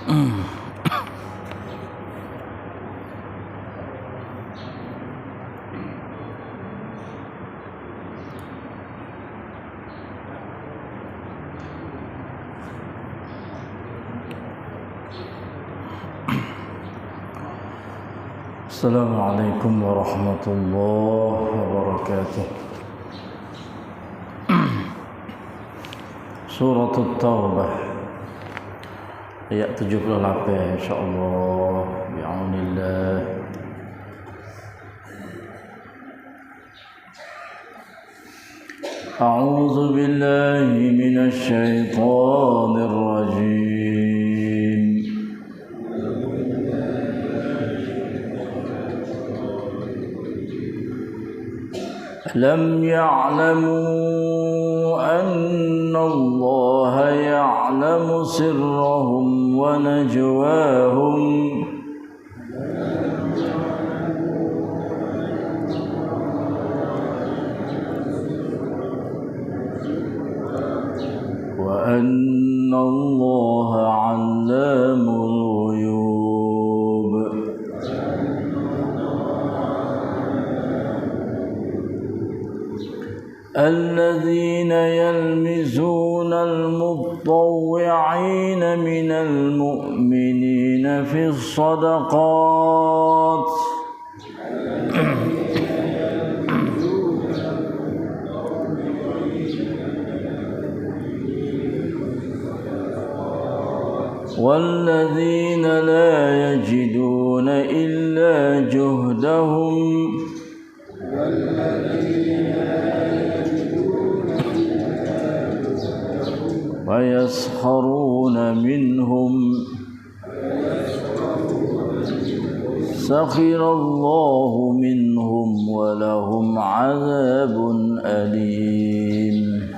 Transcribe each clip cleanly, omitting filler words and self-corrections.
Assalamualaikum warahmatullahi wabarakatuh. Surah At-Taubah ayat 78 insyaallah bi'aunillah. A'udzu billahi minasy syaithanir rajim. لم يعلموا أن الله يعلم سرهم ونجواهم وأن الله علام الغيوب الذين يلمزون المتطوعين من المؤمنين في الصدقات والذين لا يجدون إلا جهدهم ويسخرون منهم سخر الله منهم ولهم عذاب أليم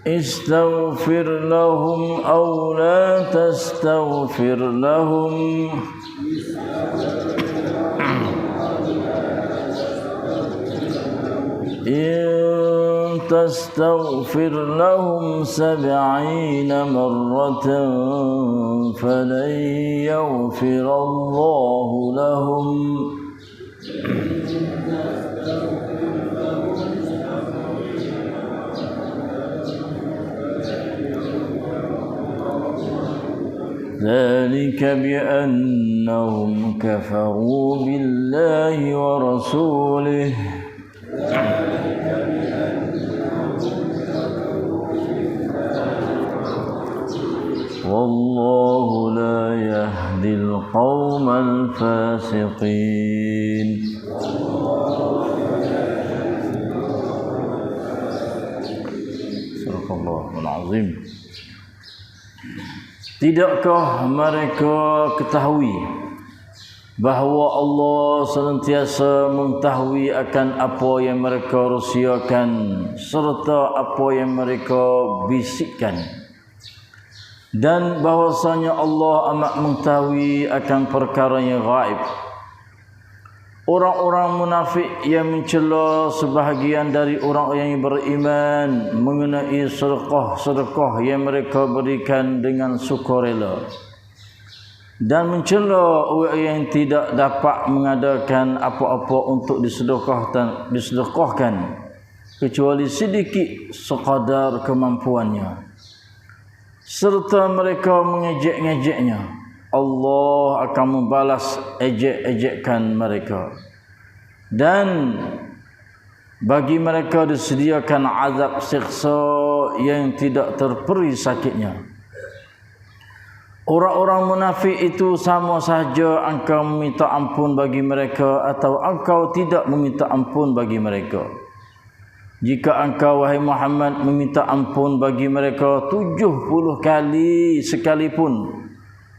استغفر لهم أو لا تستغفر لهم إن تستغفر لهم 70 مرة فلن يغفر الله لهم ذلك بأنهم كفروا بالله ورسوله والله لا يهدي القوم الفاسقين. Subhanallahul azim. Tidakkah mereka ketahui bahawa Allah senantiasa mengetahui akan apa yang mereka rahsiakan serta apa yang mereka bisikkan, dan bahwasanya Allah amat mengetahui akan perkara yang gaib. Orang-orang munafik yang mencela sebahagian dari orang yang beriman mengenai sedekah yang mereka berikan dengan sukarela, dan mencela orang yang tidak dapat mengadakan apa-apa untuk disedekahkan kecuali sedikit sekadar kemampuannya, serta mereka mengejek-ngejeknya. Allah akan membalas ejek-ejekan mereka, dan bagi mereka disediakan azab siksa yang tidak terperi sakitnya. Orang-orang munafik itu sama sahaja engkau meminta ampun bagi mereka atau engkau tidak meminta ampun bagi mereka. Jika engkau wahai Muhammad meminta ampun bagi mereka 70 kali sekalipun,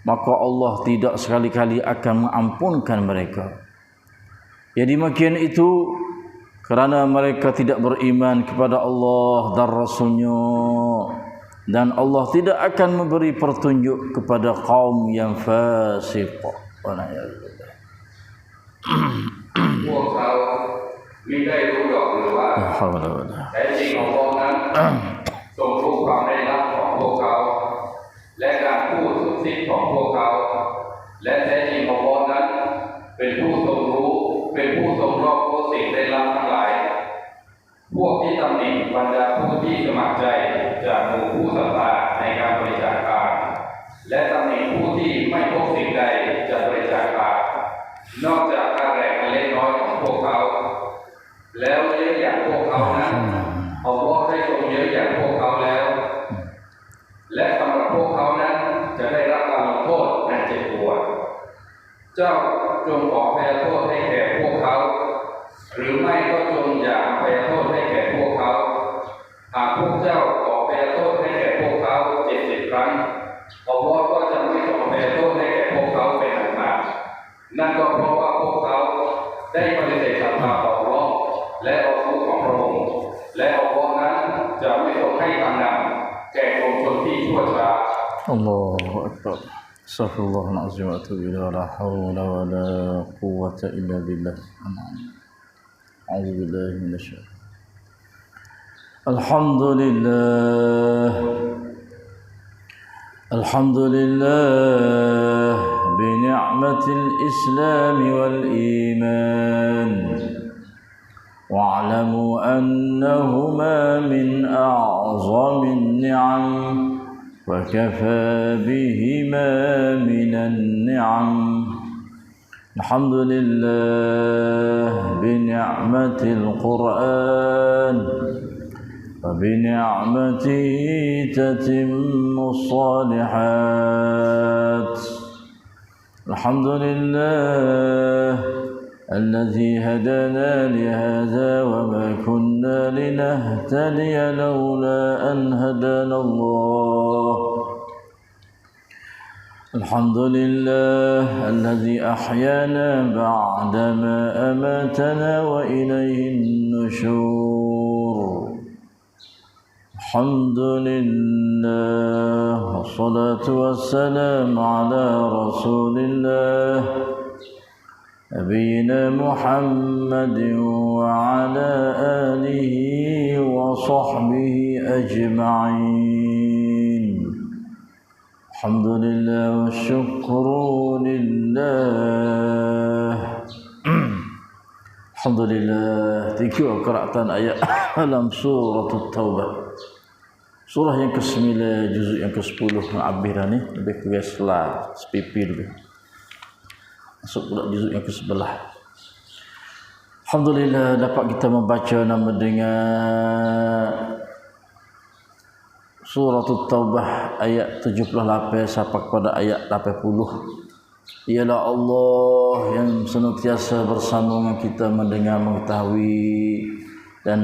maka Allah tidak sekali-kali akan mengampunkan mereka. Jadi demikian itu kerana mereka tidak beriman kepada Allah dan Rasulnya, dan Allah tidak akan memberi petunjuk kepada kaum yang fasik. พวกเขามิได้รู้ดอกหรือว่า La hawla wa la แต่จริงอัลลอฮ์ ทรงรู้ความได้รับของพวกเขาและการพูดสุดสิ้นของพวกเขาและแท้จริงอัลเลาะห์นั้นเป็นผู้ทรงรู้เป็นผู้ทรงรอบรู้สิ่งได้รับทั้งหลายพวกที่ตำหนิบรรดาผู้ที่สมัครใจจากหมู่ผู้ศรัทธาในการบริจาคทานและตำหนิผู้ที่ไม่พบสิ่งใดจะบริจาคทานนอกจากค่าแรงเล็กน้อยของพวกเขาแล้วเยอะอย่างพวกเขานั้นอัลเลาะห์ได้ทรงเยอะอย่างพวกเขาแล้วและสำหรับพวกเขานั้นจะได้รับการลงโทษอันเจ็บปวดเจ้าจงขออภัยโทษให้แก่พวกเขาหรือไม่ก็จงอย่าอภัยโทษให้แก่พวกเขาหากพวกเจ้าขออภัยโทษให้แก่พวกเขา70 ครั้งอัลเลาะห์ก็จะไม่ขออภัยโทษให้แก่พวกเขาเป็นอันขาดนั่นก็เพราะว่าพวกเขาได้ปฏิเสธศรัทธาต่ออัลเลาะห์และรอซูลของพระองค์และอัลเลาะห์นั้นจะไม่ทรงให้ทางนำแก่กลุ่มชนที่ชั่วช้า Allahu Akbar. Astaghfirullahaladzim wa atubu ilaihi wa la hawla wa la quwwata illa billah. A'udzu billahi minasy syaitanir rajim. Alhamdulillah bi ni'matil Islam wal iman. Wa'lamu annahuma min a'zamin ni'am وكفى بهما من النعم الحمد لله بنعمة القرآن وبنعمته تتم الصالحات الحمد لله الذي هدانا لهذا وما كنا لنهتدي لولا أن هدانا الله الحمد لله الذي أحيانا بعدما أماتنا وإليه النشور الحمد لله والصلاة والسلام على رسول الله نبينا محمد وعلى آله وصحبه أجمعين الحمد لله والشكر لله الحمد لله. Thank you qira'atan ayat dalam surah At-Taubah. Surah yang ke-9 juzuk yang ke-10 Al-Abir ni lebih kurang sepipi lebih. Masuk pula juzuk yang ke-11. Alhamdulillah dapat kita membaca dan mendengar surah At-Taubah ayat 78 sampai kepada ayat 80. Ialah Allah yang senantiasa bersama dengan kita mendengar, mengetahui dan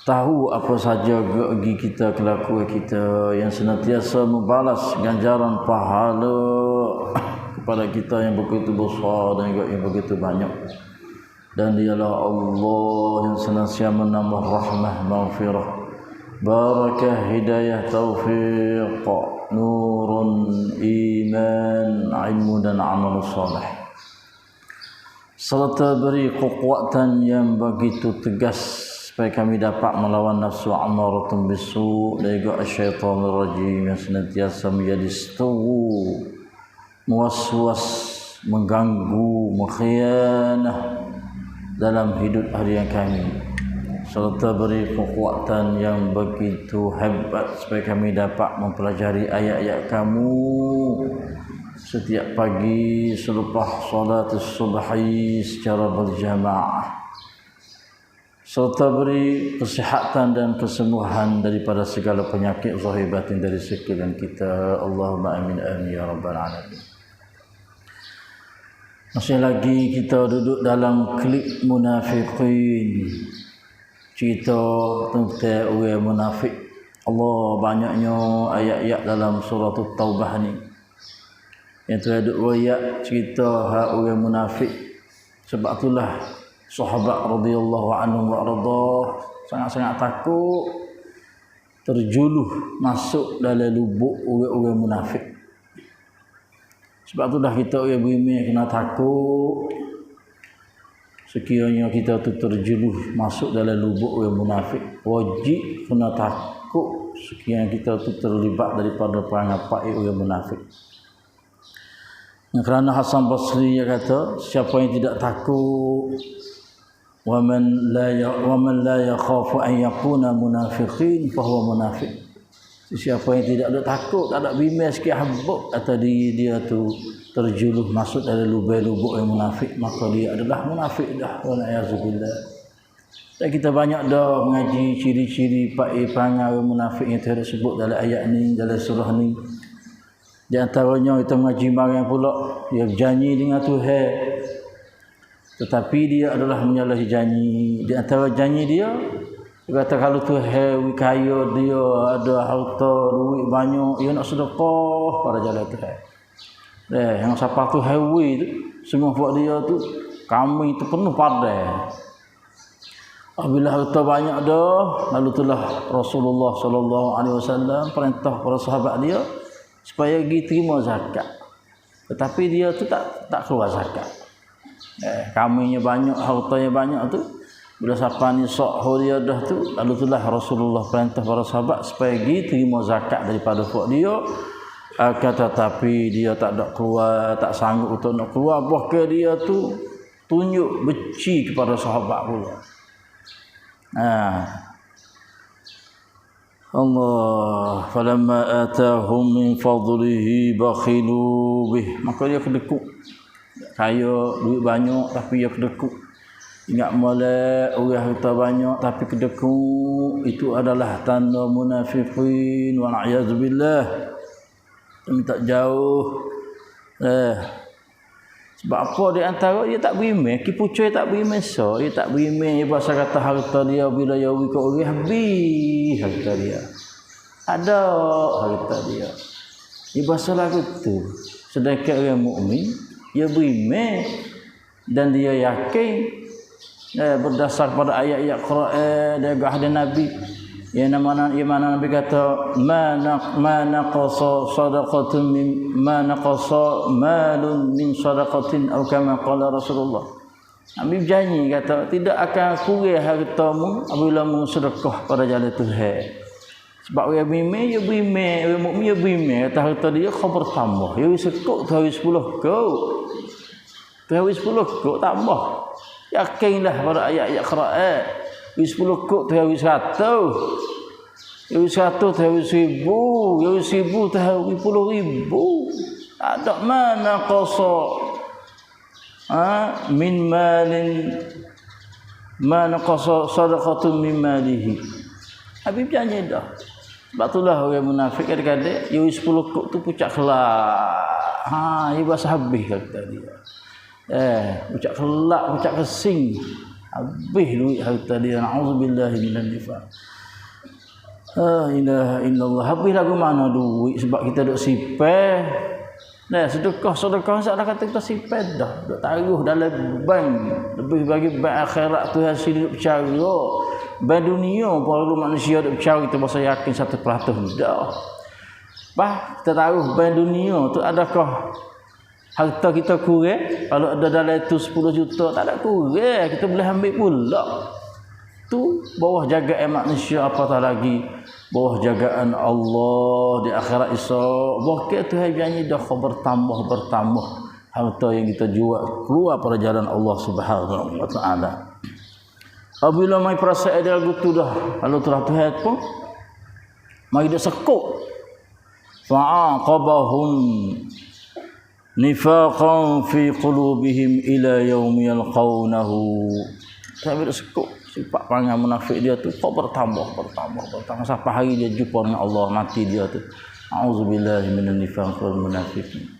tahu apa saja bagi kita, kelakuan kita, yang senantiasa membalas ganjaran pahala kepada kita yang begitu besar dan juga yang begitu banyak. Dan dialah Allah yang senantiasa menambah rahmah, maghfirah, barakah, hidayah, taufiq, nurun, iman, ilmu dan amal salih, serta beri kekuatan yang begitu tegas supaya kami dapat melawan nafsu ammaratun bisu' dan juga syaitanir rajim yang senantiasa menjadi seteru, muaswas, mengganggu, mengkhianah dalam hidup harian kami, serta beri kekuatan yang begitu hebat supaya kami dapat mempelajari ayat-ayat kamu setiap pagi selepas solat subuh secara berjamaah, serta beri kesihatan dan kesembuhan daripada segala penyakit zahir batin dari sekalian kita. Allahumma amin amin ya rabbal alamin. Masih lagi kita duduk dalam klip munafiqin, cerita tentang orang munafik. Allah banyaknya ayat-ayat dalam surah At-Taubah ni yang terhadap ayat cerita hak orang munafik. Sebab itulah sahabat radhiyallahu anhu wa radha sangat-sangat takut terjuluh masuk dalam lubuk orang-orang munafik. Sebab tu dah kita orang beriman kena takut sekiranya kita tu terjeruh masuk dalam lubuk yang munafik, wajib kena takut sekiranya kita tu terlibat daripada perangai paik yang munafik. Kerana Hasan Basri dia kata, siapa yang tidak takut wa man la yakhafu an yakuna munafiqin fa huwa munafiq. Siapa yang tidak ada takut, tak ada bimbang sikit habuk atau dia tu terjeruh masuk dalam lubuk yang munafik, maka dia adalah munafik dah. Wala'iyahzubillah. Dan kita banyak dah mengaji ciri-ciri perangai munafik yang Tuhan sebut dalam ayat ni, dalam surah ni. Di antaranya kita mengaji marang pula, dia berjanji dengan Tuhan, tetapi dia adalah menyalahi janji. Di antara janji dia kata kalau Tuhan kaya, dia ada harta, duit banyak, dia nak sedekah pada jalan Tuhan. Yang siapa tu hewi tu, semua buat dia tu, kami tu penuh padai. Apabila harta banyak dah, lalu itulah Rasulullah SAW perintah para sahabat dia supaya pergi terima zakat. Tetapi dia tu tak keluar zakat. Kaminya banyak, hartanya banyak tu, bila siapa ni sok dia dah tu, lalu itulah Rasulullah perintah para sahabat supaya pergi terima zakat daripada buat dia. Tetapi dia tak ada keluar, tak sanggup untuk nak keluar, bahkan dia tu tunjuk benci kepada sahabat pula. Allah falamma atahum min fadlihi bakhilu bih, maka dia kedekut. Kaya, duit banyak tapi dia kedekut. Ingat molek orang harta banyak tapi kedekut, itu adalah tanda munafiqin wal'iyadzubillah. Minta jauh. Sebab apa di antara dia tak beriman, kipucoy tak beriman so, dia tak beriman, dia bahasa kata harta dia bila dia bagi ke orang habis harta dia. Ada harta dia. Dia bahasa lagu tu. Sedangkan orang mukmin, dia beriman dan dia yakin berdasar pada ayat-ayat Quran dan hadis Nabi. Yang mana Nabi kata ma naqasa sadaqatun ma naqasa malun min sadaqatin atau kama qala Rasulullah. Nabi berjanji kata tidak akan kurang hartamu apabila mu sedekah pada jalan Tuhan. Sebab orang beriman dia beriman, orang mukmin dia beriman, kata harta dia kau bertambah. Dia sekok tu hari 10 kau. Tu hari 10 kau tambah. Yakinlah pada ayat-ayat Quran. 10 kok tu hari 100. Hari 100 tu hari 1000. Hari 1000 tu hari 10,000. Ada mana qasa min malin mana qasa sadaqatun min malihi. Habib janji dah. Sebab itulah orang munafik kadang-kadang hari 10 kok tu pucak kelak. Dia bahasa habis kata dia. Pucak kelak, pucak kesing. Habis duit harta dia. Na'udzubillahi minan nifaq. La ilaha illallah. Habis lagu mana duit sebab kita duk sipeh. Sedekah salah kata kita sipeh dah. Duk taruh dalam bank. Lebih bagi bank akhirat tu hasil duk bercara. Bank dunia perlu manusia duk bercara, kita bahasa yakin 100% dah. Kita taruh bank dunia tu adakah harta kita kurang? Kalau ada dalam itu 10 juta tak ada kurang, kita boleh ambil pula. Tu bawah jagaan manusia, apatah lagi bawah jagaan Allah di akhirat esok. Bahkan Tuhan janji dah bertambah harta yang kita jual keluar pada jalan Allah Subhanahu wa taala. Apabila mai perasaan dia gitu dah, lalu Tuhan pun mai dia sekuk. Fa'aqabahum nifaqan fi qulubihim ila yaumi yalqawnahu. Sampai dia sekuk sifat perangai munafik dia tu kok bertambah sampai hari dia jumpa dengan Allah, mati dia tu. Auzubillahi minan nifaq wal munafiqin.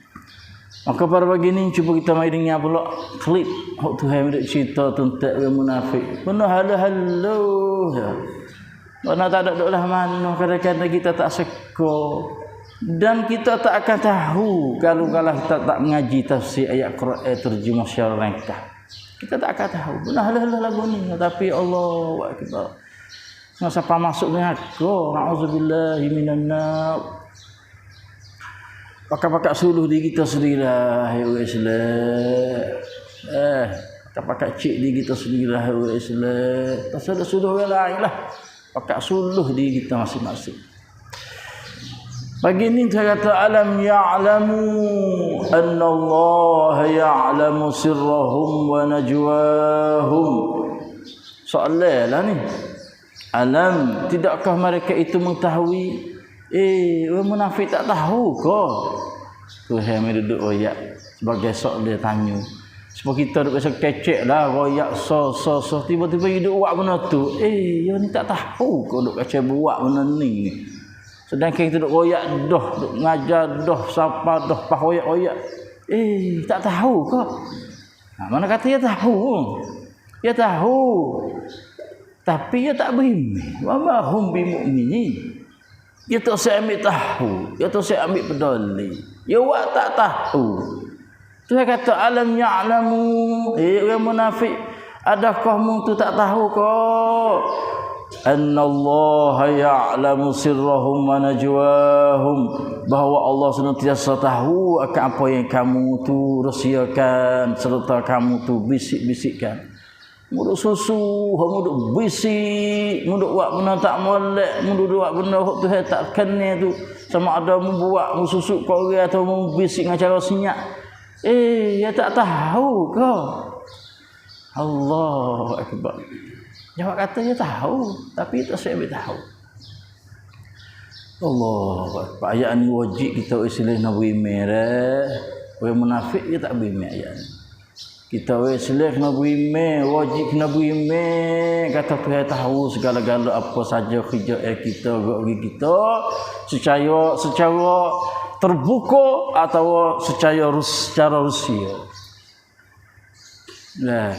Maka pada pagi ni cuba kita mai dengar pula klip hak Tuhan ada cerita tentang orang munafik. Penuh halo-halo. Mana tak ada doklah mana kadang-kadang kita tak seko. Dan kita tak akan tahu kalau kita tak mengaji tafsir ayat Quran terjemah secara ringkas. Kita tak akan tahu. Benar hal-hal lagu ni. Tapi Allahu Akbar. Siapa masuk dengan aku. Na'udzubillahi minan nar. Pakai-pakai suluh di kita sendirilah. Ya Islam. Tak pakai cik di kita sendirilah orang Islam. Tak sudah orang lain lah. Pakai suluh di kita masing-masing. Pagi ini saya kata alam ya'lamu anna Allah ya'lamu sirrahum wa najwahum. Soalan lah ni. Alam, tidakkah mereka itu mengetahui? Orang munafik tak tahu ke? Tuhan mai duduk royak sebagai soalan dia tanya. Sebab kita duk biasa kecek lah royak so tiba-tiba hidup buat benda tu. Dia ni tak tahu ke duk kacau buat benda ni. Sedangkan kita duk royak dah, duk ngajar dah, siapa dah pah royak-royak. Tak tahu ke? Mana kata dia tahu? Dia tahu. Tapi dia tak beriman. Wa ma hum bimu'minin. Dia tak saya ambil tahu. Dia tak saya ambil peduli. Dia buat tak tahu. Tuhan kata alam ya'lamu. Orang munafik. Adakah mu tu tak tahu kau? Anna Allah ya'lamu sirrahum wa najwahum. Bahawa Allah senantiasa tahu akan apa yang kamu tu rahsiakan serta kamu tu bisik-bisikkan. Muduk susu, muduk bisik, muduk buat benda tak molek, muduk buat benda tu tak kena tu. Sama ada membuat susu kau orang atau membisik dengan cara senyap. Dia tak tahu ke? Allahu Akbar. Jawab kata dia tahu, tapi tak saya ambil tahu. Allahu Akbar. Ayat ni wajib kita Islam nak beriman. Orang munafik dia tak beriman ayat ni. Kita Islam kena beriman, wajib kena beriman. Kata Tuhan tahu segala-gala apa saja kerja kita, gerak kita secara terbuka atau secara Rusia. Nah,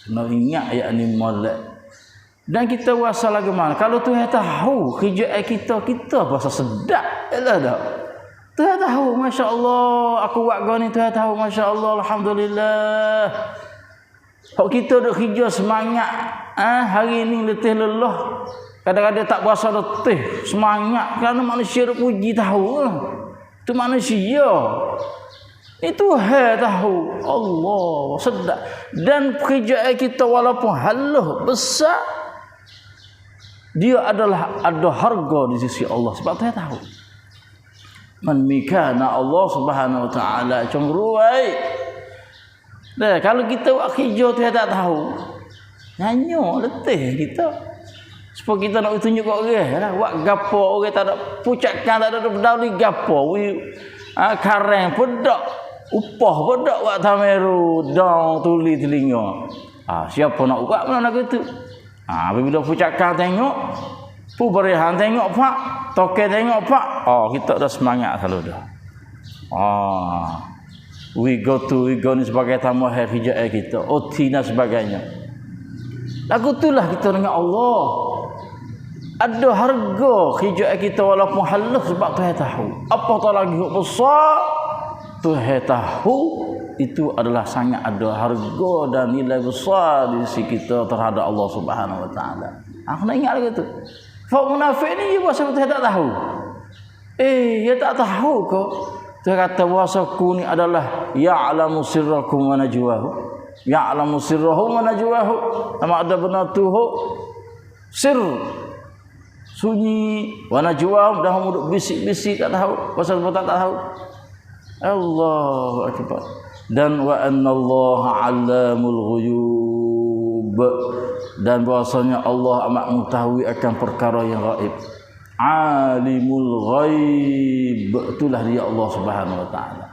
kena ingat ayat ni molek. Dan kita rasa lagi mana? Kalau Tuhan tahu kerja kita rasa sedap. Yalah dah. Tuhan tahu, Masya Allah. Aku buat kau ni, Tuhan tahu, Masya Allah. Alhamdulillah. Kalau kita duk kerja semangat. Hari ni letih lelah. Kadang-kadang tak berasa letih. Semangat. Kerana manusia duk puji tahu. Itu manusia. Itu Tuhan tahu. Allah sedap. Dan pekerjaan kita walaupun haluh besar. Dia adalah ada harga di sisi Allah. Sebab Tuhan tahu. Man mikana Allah Subhanahu wa taala cemburuai. Dah kalau kita buat kerja tu tak tahu. Nyanyo letih kita. Supaya kita nak tunjuk kat orang lah. Buat gapo orang tak ada pucakan, tak ada peduli gapo. Kareng pedak, upah pedak buat tameru, dong tuli telinga. Siapa nak buat mana nak gitu. Apabila pucakan tengok Puberihan tengok pak, toke tengok pak. Kita dah semangat selalu dah. We go ni sebagai tamu hari kerja kita. OT dan sebagainya. Lagu itulah kita dengan Allah. Ada harga kerja kita walaupun halus sebab Tuhan tahu. Apa tak lagi besar, Tuhan tahu itu adalah sangat ada harga dan nilai besar di sisi kita terhadap Allah Subhanahu wa taala. Aku nak ingat lagi tu. Fak munafik ni dia pasal Tuhan tak tahu. Dia tak tahu ke? Tuhan kata wasaku ni adalah ya'lamu sirrakum wa najwahu. Ya'lamu sirrahum wa najwahu. Sama ada benar tu sir sunyi wa najwahum dah muduk bisik-bisik tak tahu. Pasal tak tahu. Allahu akbar. Dan wa annallaha 'allamul ghuyub. Dan bahasanya Allah amat mengetahui akan perkara yang gaib. Alimul ghaib. Itulah dia Allah Subhanahu wa taala.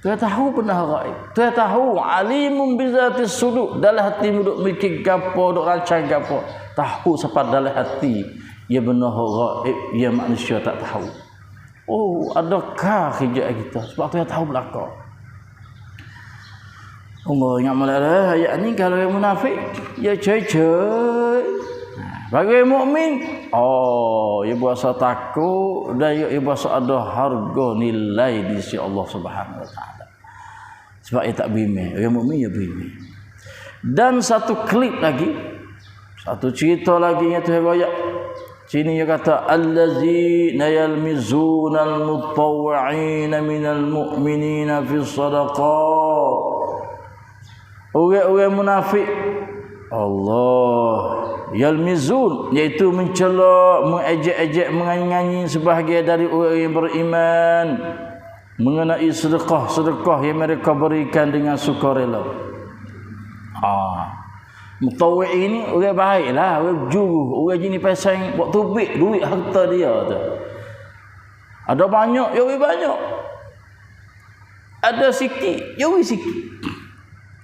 Dia tahu benda gaib. Dia tahu alimun bizatis sudur. Dalam hati duk mikir gapo, duk rancang gapo. Tahu sampai dalam hati. Ya benda gaib, ya manusia tak tahu. Adakah kerja kita? Sebab tu dia tahu belakang. Allah ingat malah ayat ni kalau yang munafik dia coy-coy. Bagi mukmin dia berasa takut dan dia berasa ada harga nilai di sisi Allah Subhanahu wa taala. Sebab dia tak beriman. Orang mukmin dia beriman. Dan satu klip lagi, satu cerita lagi yang Tuhan ayat. Sini dia kata allazina yalmizunal mutawwi'ina minal mu'minina fi shadaqat. Orang-orang munafik Allah yalmizun, iaitu mencela, mengejek-ejek, menganyi-anyi sebahagian dari orang yang beriman mengenai sedekah yang mereka berikan dengan sukarela. Mutawwi' ini orang baiklah, orang juru, orang jenis pasang buat tubik duit harta dia tu. Ada banyak, ya banyak. Ada sikit, ya sikit.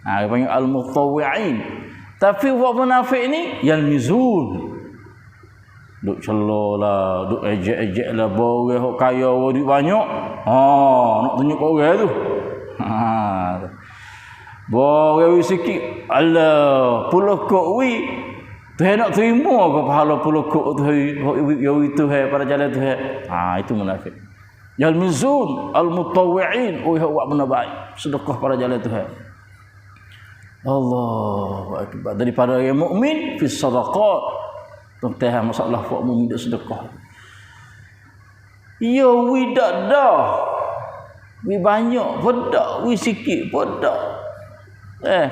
Dia panggil al-mutawwi'in. Tapi buat munafik ni yalmizun. Duk celah lah, duk ejek-ejek lah, orang hok kaya, duit banyak. Nak tunjuk kat orang tu. Orang sikit, alah, puluh kok wi. Tuhan nak terima ke pahala puluh kok tu yang itu pada jalan tu. Itu munafik. Yalmizun al-mutawwi'in, hok benda baik, sedekah pada jalan Tuhan. Allahu akbar. Daripada yang mukmin fi sadaqat. Tentang masalah buat mukmin dak sedekah. Ya wi dak dah. Wi banyak pun dak, wi sikit pun dak.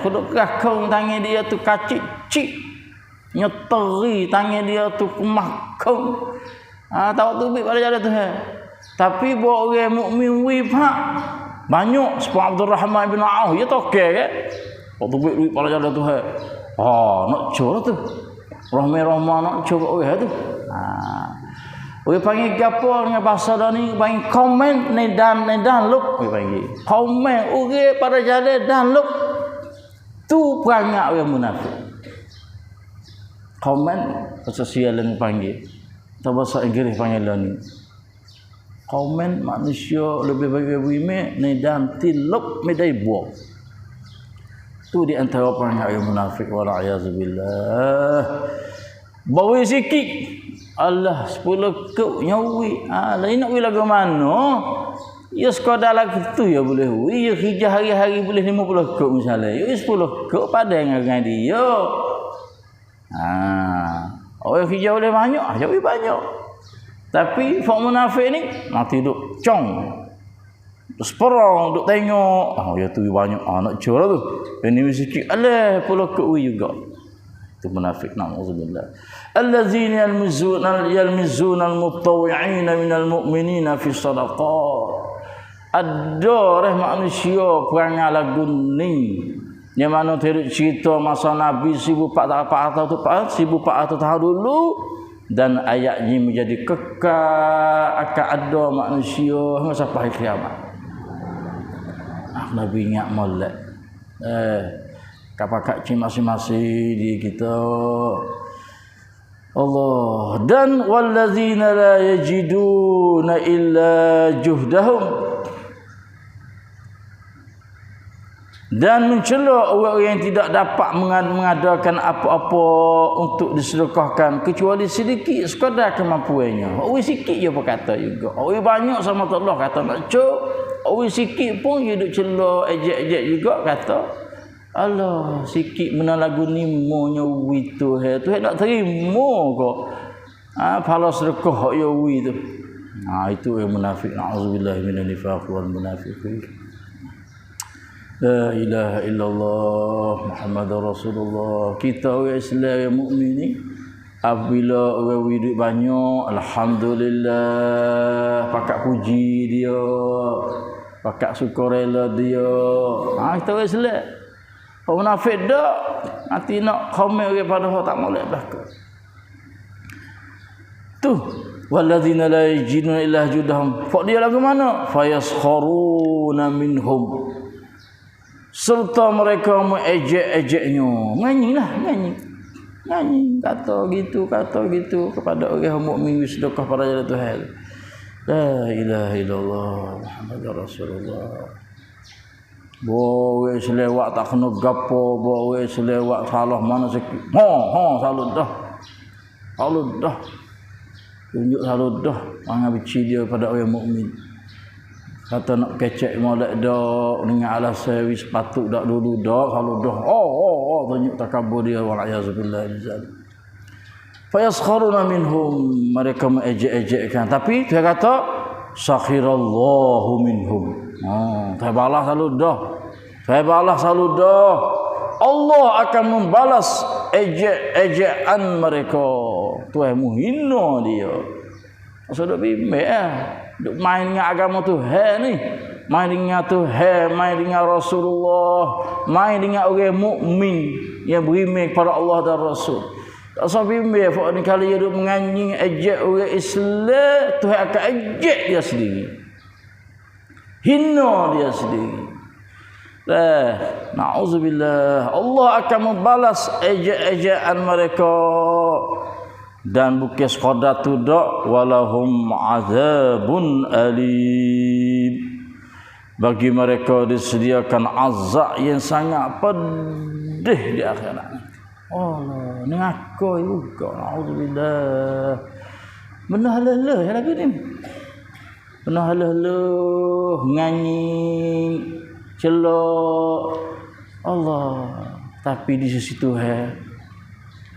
Kudu kakong tangan dia tu kacik cik. Nyeteri tangan dia tu kemakong. Tahu tu pada jalan Tuhan. Tapi buat orang mukmin wi banyak seperti Abdul Rahman bin Auf, ya tokek ke? Waktu duit pada jalan Tuhan. Nak cur tu. Rahmah nak cur orang tu. Orang panggil gapo dengan bahasa dah ni, panggil komen nedan luk. Orang panggil komen orang pada jalan dan luk. Tu perangai orang munafik. Komen bahasa sialan panggil. Atau bahasa Inggeris panggil lah ni. Komen manusia lebih baik beriman nedan tiluk medai buang. Tu di antara perangai orang munafik wala a'yazubillah. Bawa sikit. Allah 10 kek nyawi. Lain nak wi lagu mana? Ya sekadar lagu tu ya boleh wi. Ya hijah hari-hari boleh 50 kek misalnya. Ya 10 kek padang dengan dia. Orang hijau boleh banyak, jadi banyak. Tapi fak munafik ni nanti duk cong. Duk seperang, duk tengok. Ya tu banyak, nak curah tu. Ini sikit, alah pula keui juga. Itu munafik, na'udzubillah. Allazina yalmizuna al-mutawwi'ina minal mu'minina fi sadaqat. Ada manusia perangai lagu ni. Yang mana cerita masa Nabi 1400 tahun dulu, dan ayatnya menjadi kekal, akan ada manusia hingga sampai kiamat. Nabi ingat molek. Kapak cik masing-masing di kita. Allah. Dan wallazina la yajiduna illa juhdahum. Dan mencela orang yang tidak dapat mengadakan apa-apa untuk disedekahkan kecuali sedikit sekadar kemampuannya. Orang sikit je berkata juga. Orang banyak sama Allah kata nak cuk. Orang sikit pun dia duk cela, ejek-ejek juga kata. Allah, sikit mana lagu ni monya wi tu. Tu nak terima kok. Pahala sedekah ya wi tu. Itu yang munafik. Na'udzubillah minan nifaq wal munafiqin. La ilaha illallah Muhammadur Rasulullah. Kita orang Islam yang mukmin ni apabila orang duit banyak, alhamdulillah, pakat puji dia, pakat sukarela dia. Kita orang Islam. Orang munafik dak, nanti nak komen orang pada hak tak molek belaka. Tu wallazina la yajiduna illa juhdahum. Fak dia lagu mana? Fayaskharuna minhum. Serta mereka mengejek-ejeknya. Nyanyi, kata gitu kepada orang mukmin sedekah pada jalan Tuhan. La ilaha illallah Muhammadur Rasulullah. Boleh selewat tak kena gapo, boleh selewat salah mana sikit. Salut dah. Tunjuk salut dah. Jangan benci dia pada orang mukmin. Kata nak kecek molek dak dengan alasan wis patut dak dulu dak kalau dah tunjuk takabur dia wal a'yazubillah bizal. Fayaskharuna minhum, mereka mengejek-ejekkan, tapi dia kata sakhirallahu minhum. Saya balas selalu dah. Allah akan membalas ejek-ejekan mereka. Tuhan menghina dia. Maksud bimbang duk main dengan agama Tuhan ni. Main dengan Tuhan, main dengan Rasulullah, main dengan orang mukmin yang beriman kepada Allah dan Rasul. Tak usah bimbang Fak ni kali dia duk menganjing ejek orang Islam, Tuhan akan ejek dia sendiri. Hina dia sendiri. Na'udzubillah. Allah akan membalas ejek-ejekan mereka. Dan bukan sekadar tu dak, walahum azabun alim. Bagi mereka disediakan azab yang sangat pedih di akhirat. Allah, ni aku juga. Na'udzubillah. Benar lelah ya lagi ni. Benar lelah nganyi celok Allah, tapi di sisi Tuhan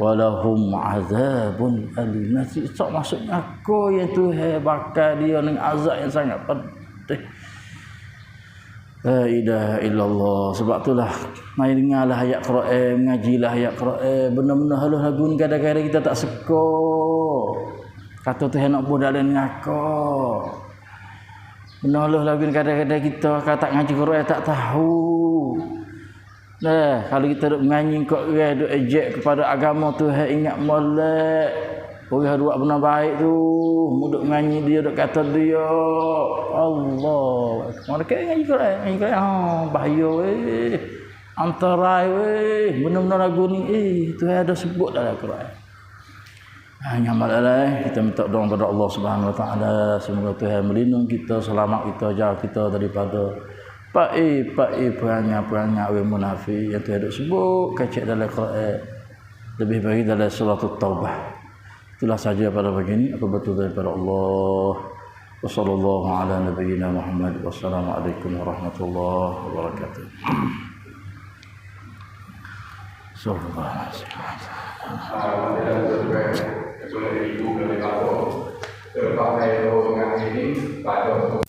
walahum azabun alim. Nanti sok maksudnya aku yang Tuhan bakal dia dengan azab yang sangat pedih. La ilaha illallah. Sebab itulah mai dengarlah ayat Quran, mengajilah ayat Quran. Benar-benar haluh lagu ni kadang-kadang kita tak suka. Kata Tuhan nak buat dalam aku. Benar lagu ni kadang-kadang kita kalau tak ngaji Quran tak tahu. Nah, kalau kita duk menyanyi kok orang duk ejek kepada agama Tuhan, ingat molek. Orang buat benda baik tu, duk menyanyi dia, duk kata dia. Allah. Mereka ngaji Quran, bahaya weh. Antarai weh. Benar-benar lagu ni Tuhan ada sebut dalam Quran. Nyamallah kita minta doa kepada Allah Subhanahu Wa Taala, semoga Tuhan melindungi kita, selamat kita, jaga kita daripada perangai-perangai orang munafik yang Tuhan sebut kecek dalam Quran, lebih baik dalam surah Taubah. Itulah saja pada pagi ini, aku betul daripada Allah. Wassallallahu ala nabiyyina Muhammad. Wassalamualaikum warahmatullahi wabarakatuh. Sallallahu alaihi wasallam. Kecuali ibu dari lapor terpakai dengan ini pada